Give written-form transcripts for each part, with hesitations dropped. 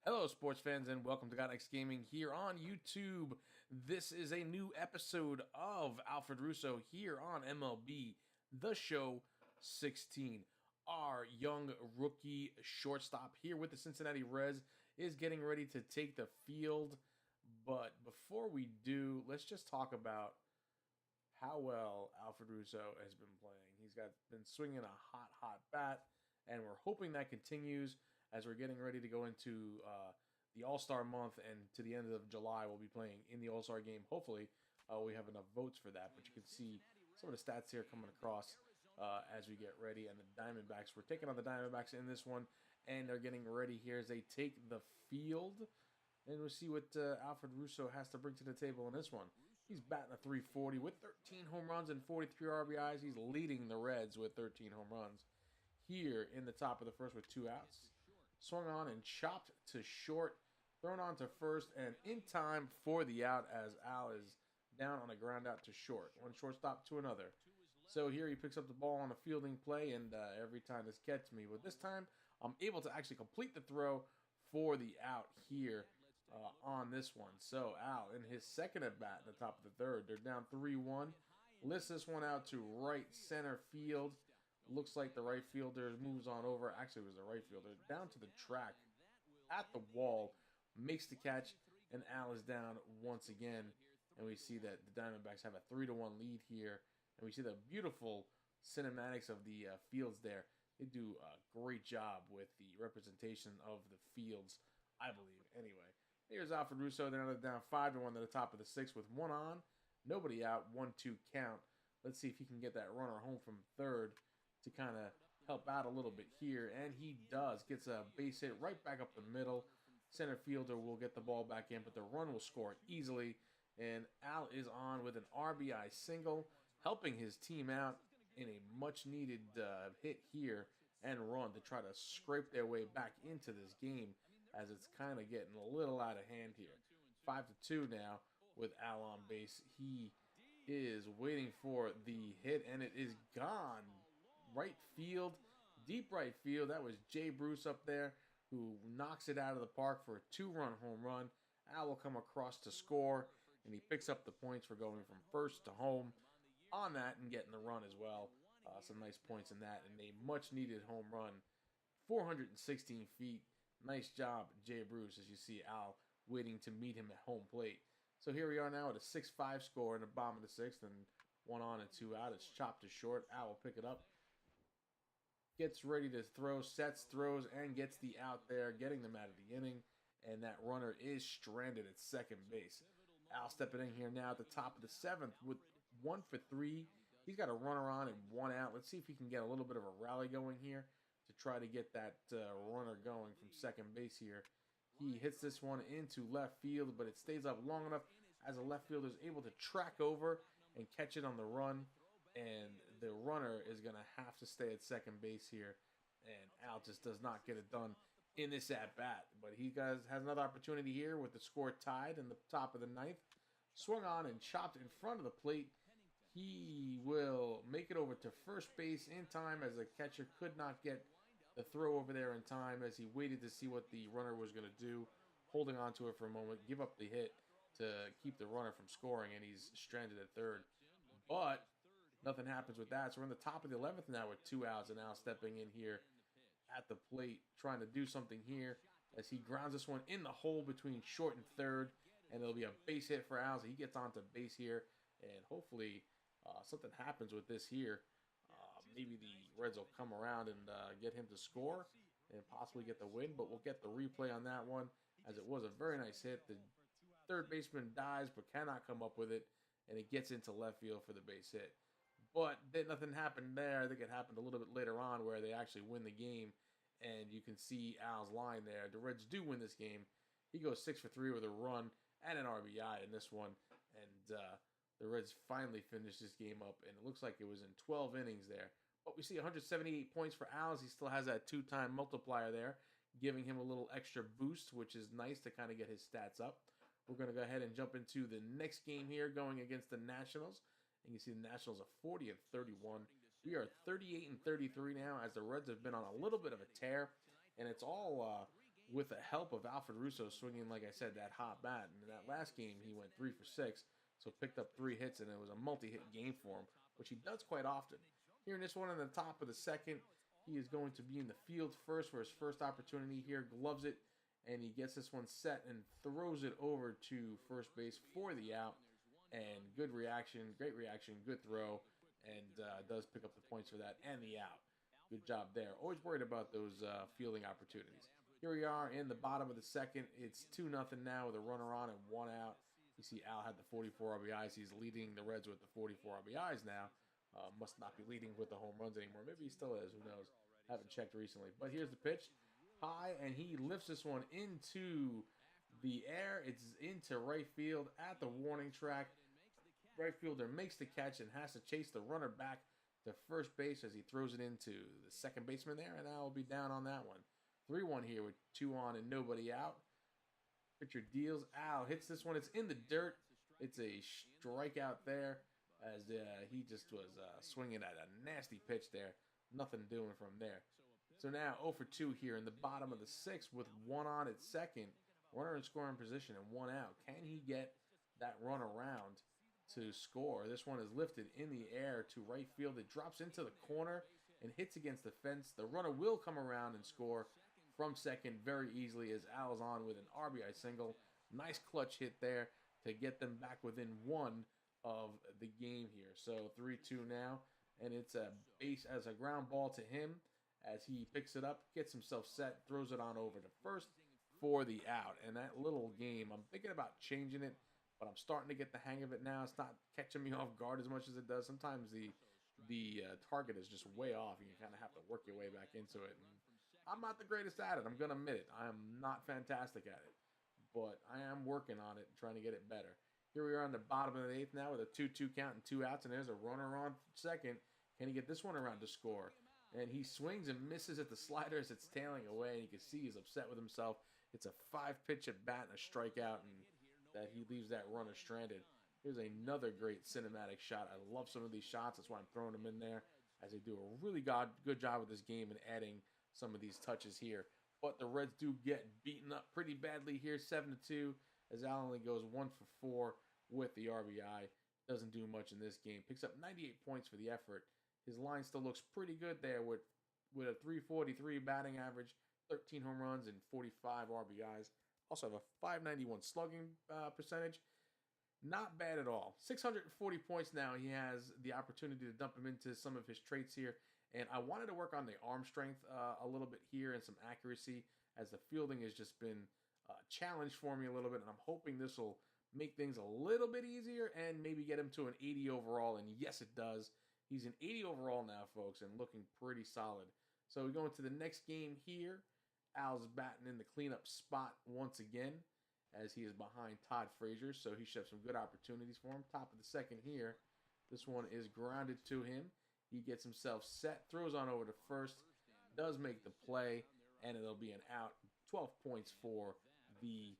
Hello, sports fans, and welcome to God Gaming here on YouTube. This is a new episode of Alfred Russo here on MLB, The Show 16. Our young rookie shortstop here with the Cincinnati Reds is getting ready to take the field. But before we do, let's just talk about how well Alfred Russo has been playing. Been swinging a hot bat, and we're hoping that continues as we're getting ready to go into the All-Star month, and to the end of July, we'll be playing in the All-Star game. Hopefully, we have enough votes for that, but you can see some of the stats here coming across as we get ready. And the Diamondbacks, we're taking on the Diamondbacks in this one, and they're getting ready here as they take the field. And we'll see what Alfred Russo has to bring to the table in this one. He's batting a 340 with 13 home runs and 43 RBIs. He's leading the Reds with 13 home runs here in the top of the first with 2 outs. Swung on and chopped to short, thrown on to first, and in time for the out as Al is down on a ground out to short. One shortstop to another. So here he picks up the ball on a fielding play, and every time this gets me. But this time, I'm able to actually complete the throw for the out here on this one. So Al, in his second at bat in the top of the third, they're down 3-1. Lifts this one out to right center field. Looks like the right fielder moves on over. Actually, it was the right fielder. Down to the track at the wall. Makes the catch, and Al is down once again. And we see that the Diamondbacks have a 3-1 lead here. And we see the beautiful cinematics of the fields there. They do a great job with the representation of the fields, I believe. Anyway, here's Alfred Russo. They're down 5-1 to the top of the sixth with one on. Nobody out. 1-2 count. Let's see if he can get that runner home from third to kind of help out a little bit here. And he does. Gets a base hit right back up the middle. Center fielder will get the ball back in, but the run will score easily. And Al is on with an RBI single, helping his team out in a much-needed hit here and run to try to scrape their way back into this game, as it's kind of getting a little out of hand here. 5-2 now with Al on base. He is waiting for the hit, and it is gone. Right field, deep right field. That was Jay Bruce up there who knocks it out of the park for a 2-run home run. Al will come across to score, and he picks up the points for going from first to home on that and getting the run as well. Some nice points in that, and a much-needed home run. 416 feet. Nice job, Jay Bruce, as you see Al waiting to meet him at home plate. So here we are now at a 6-5 score in the bottom of the sixth, and 1 on and 2 out. It's chopped to short. Al will pick it up. Gets ready to throw, sets, throws, and gets the out there, getting them out of the inning. And that runner is stranded at second base. Al stepping in here now at the top of the seventh with 1 for 3. He's got a runner on and 1 out. Let's see if he can get a little bit of a rally going here to try to get that runner going from second base here. He hits this one into left field, but it stays up long enough as the left fielder is able to track over and catch it on the run. And the runner is going to have to stay at second base here. And Al just does not get it done in this at-bat. But he has another opportunity here with the score tied in the top of the ninth. Swung on and chopped in front of the plate. He will make it over to first base in time, as the catcher could not get the throw over there in time, as he waited to see what the runner was going to do. Holding on to it for a moment. Give up the hit to keep the runner from scoring. And he's stranded at third. But nothing happens with that. So we're in the top of the 11th now with 2 outs, and now stepping in here at the plate, trying to do something here as he grounds this one in the hole between short and third, and it'll be a base hit for Al. So he gets onto base here, and hopefully something happens with this here. Maybe the Reds will come around and get him to score and possibly get the win, but we'll get the replay on that one, as it was a very nice hit. The third baseman dives but cannot come up with it, and it gets into left field for the base hit. But then nothing happened there. I think it happened a little bit later on where they actually win the game. And you can see Al's line there. The Reds do win this game. He goes 6 for 3 with a run and an RBI in this one. And the Reds finally finish this game up. And it looks like it was in 12 innings there. But we see 178 points for Al. He still has that 2-time multiplier there, giving him a little extra boost, which is nice to kind of get his stats up. We're going to go ahead and jump into the next game here, going against the Nationals. And you see the Nationals are 40-31. We are 38-33 now, as the Reds have been on a little bit of a tear. And it's all with the help of Alfred Russo swinging, like I said, that hot bat. And in that last game, he went 3 for 6, so picked up 3 hits, and it was a multi-hit game for him, which he does quite often. Here in this one in the top of the second, he is going to be in the field first for his first opportunity here, gloves it, and he gets this one set and throws it over to first base for the out. And good reaction, great reaction, good throw, and does pick up the points for that and the out. Good job there. Always worried about those fielding opportunities. Here we are in the bottom of the second. It's 2-0 now with a runner on and 1 out. You see Al had the 44 RBIs. He's leading the Reds with the 44 RBIs now. Must not be leading with the home runs anymore. Maybe he still is. Who knows? Haven't checked recently. But here's the pitch. High, and he lifts this one into the air. It's into right field at the warning track. Right fielder makes the catch and has to chase the runner back to first base as he throws it into the second baseman there, and Al will be down on that one. 3-1 here with 2 on and nobody out. Pitcher deals. Al hits this one. It's in the dirt. It's a strikeout there as he just was swinging at a nasty pitch there. Nothing doing from there. So now 0 for 2 here in the bottom of the sixth with 1 on at second. Runner in scoring position and 1 out. Can he get that run around to score? This one is lifted in the air to right field. It drops into the corner and hits against the fence. The runner will come around and score from second very easily as Al's on with an RBI single. Nice clutch hit there to get them back within 1 of the game here. So 3-2 now, and it's a base as a ground ball to him as he picks it up, gets himself set, throws it on over to first for the out. And that little game, I'm thinking about changing it, but I'm starting to get the hang of it now. It's not catching me off guard as much as it does. Sometimes the target is just way off, and you kind of have to work your way back into it. And I'm not the greatest at it. I'm going to admit it. I am not fantastic at it, but I am working on it and trying to get it better. Here we are on the bottom of the eighth now with a 2-2 count and 2 outs, and there's a runner on second. Can he get this one around to score? And he swings and misses at the slider as it's tailing away, and you can see he's upset with himself. It's a 5-pitch at bat and a strikeout, and that he leaves that runner stranded. Here's another great cinematic shot. I love some of these shots. That's why I'm throwing them in there, as they do a really good job with this game and adding some of these touches here. But the Reds do get beaten up pretty badly here, 7-2, as Al only goes 1 for 4 with the RBI. Doesn't do much in this game. Picks up 98 points for the effort. His line still looks pretty good there with a 343 batting average, 13 home runs, and 45 RBIs. Also have a 591 slugging percentage. Not bad at all. 640 points now. He has the opportunity to dump him into some of his traits here. And I wanted to work on the arm strength a little bit here and some accuracy, as the fielding has just been challenged for me a little bit. And I'm hoping this will make things a little bit easier and maybe get him to an 80 overall. And yes, it does. He's an 80 overall now, folks, and looking pretty solid. So we go into the next game here. Al's batting in the cleanup spot once again, as he is behind Todd Frazier, so he should have some good opportunities for him. Top of the second here. This one is grounded to him. He gets himself set, throws on over to first, does make the play, and it'll be an out. 12 points for the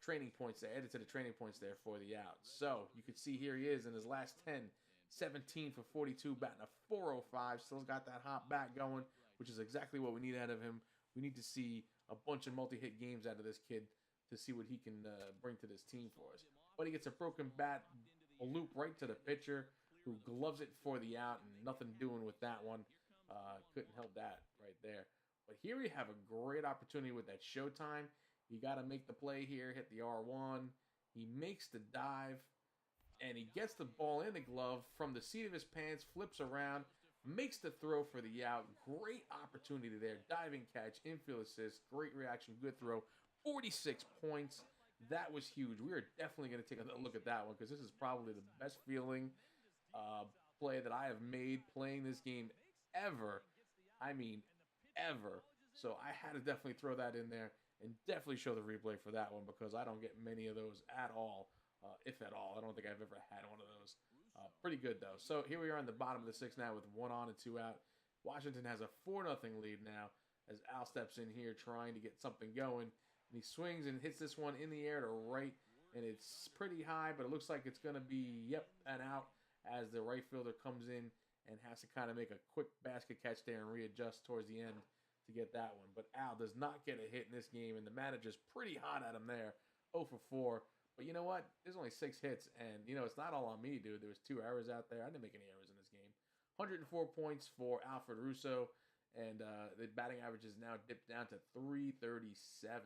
training points there, added to the training points there for the out. So you can see here he is in his last 10, 17 for 42, batting a 405. Still got that hot bat going, which is exactly what we need out of him. We need to see a bunch of multi-hit games out of this kid to see what he can bring to this team for us. But he gets a broken bat, a loop right to the pitcher, who gloves it for the out, and nothing doing with that one. Couldn't help that right there. But here we have a great opportunity with that showtime. You got to make the play here, hit the R1. He makes the dive, and he gets the ball in the glove from the seat of his pants, flips around, makes the throw for the out. Great opportunity there. Diving catch, infield assist, great reaction, good throw. 46 points. That was huge. We are definitely going to take a look at that one, because this is probably the best feeling play that I have made playing this game ever. I mean, ever. So I had to definitely throw that in there and definitely show the replay for that one, because I don't get many of those at all, if at all. I don't think I've ever had one of those. Pretty good, though. So here we are in the bottom of the sixth now with 1 on and 2 out. Washington has a 4-0 lead now as Al steps in here trying to get something going. And he swings and hits this one in the air to right, and it's pretty high, but it looks like it's going to be, an out, as the right fielder comes in and has to kind of make a quick basket catch there and readjust towards the end to get that one. But Al does not get a hit in this game, and the manager's pretty hot at him there, 0 for 4. But you know what? There's only 6 hits, and it's not all on me, dude. There was 2 errors out there. I didn't make any errors in this game. 104 points for Alfred Russo, and the batting average is now dipped down to 337.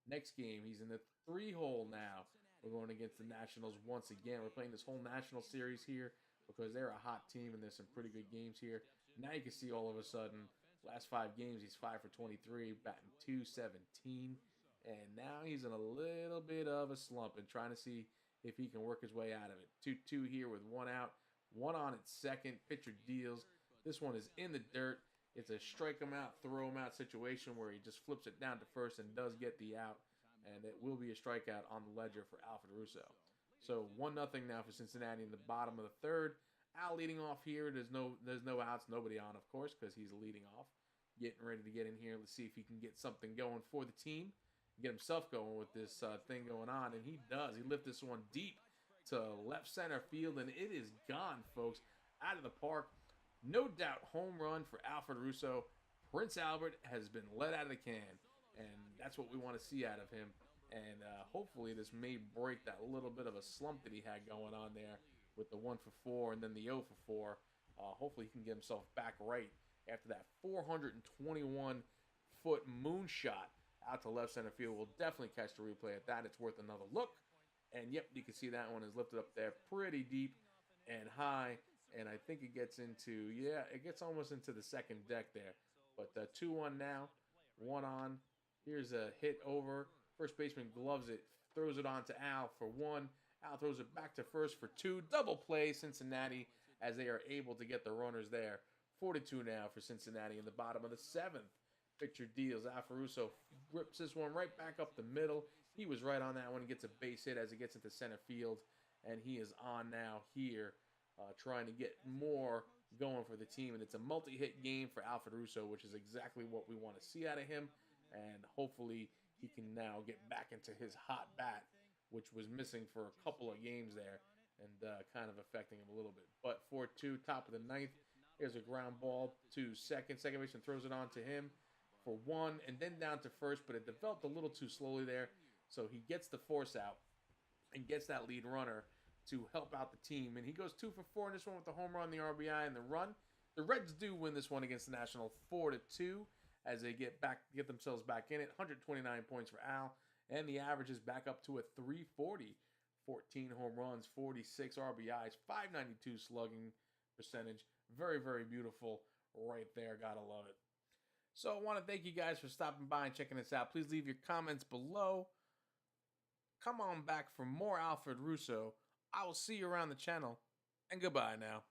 Next game, he's in the 3-hole now. We're going against the Nationals once again. We're playing this whole National Series here because they're a hot team, and there's some pretty good games here. Now you can see all of a sudden, last 5 games, he's 5 for 23, batting .217. And now he's in a little bit of a slump and trying to see if he can work his way out of it. 2-2 here with 1 out. 1 on at second. Pitcher deals. This one is in the dirt. It's a strike him out, throw him out situation where he just flips it down to first and does get the out. And it will be a strikeout on the ledger for Alfred Russo. So 1-0 now for Cincinnati in the bottom of the 3rd. Al leading off here. There's no outs, nobody on, of course, because he's leading off. Getting ready to get in here. Let's see if he can get something going for the team. Get himself going with this thing going on, and he does. He lifts this one deep to left center field, and it is gone, folks. Out of the park. No doubt home run for Alfred Russo. Prince Albert has been let out of the can, and that's what we want to see out of him. And hopefully this may break that little bit of a slump that he had going on there with the 1 for 4 and then the 0 for 4. Hopefully he can get himself back right after that 421-foot moonshot out to left center field. We'll definitely catch the replay at that. It's worth another look. And yep, you can see that one is lifted up there pretty deep and high. And I think it gets into, it gets almost into the second deck there. But 2-1 now, 1 on. Here's a hit over. First baseman gloves it, throws it on to Al for 1. Al throws it back to first for 2. Double play Cincinnati as they are able to get the runners there. 4-2 now for Cincinnati in the bottom of the 7th. Pitcher deals. Alfred Russo rips this one right back up the middle. He was right on that one. He gets a base hit as it gets into center field. And he is on now here trying to get more going for the team. And it's a multi-hit game for Alfred Russo, which is exactly what we want to see out of him. And hopefully he can now get back into his hot bat, which was missing for a couple of games there and kind of affecting him a little bit. But 4-2, top of the 9th. Here's a ground ball to second. Second baseman throws it on to him for 1 and then down to first, but it developed a little too slowly there. So he gets the force out and gets that lead runner to help out the team. And he goes 2 for 4 in this one with the home run, the RBI, and the run. The Reds do win this one against the Nationals 4-2 as they get themselves back in it. 129 points for Al, and the average is back up to a 340. 14 home runs, 46 RBIs, 592 slugging percentage. Very, very beautiful right there. Gotta love it. So I want to thank you guys for stopping by and checking this out. Please leave your comments below. Come on back for more Alfred Russo. I will see you around the channel, and goodbye now.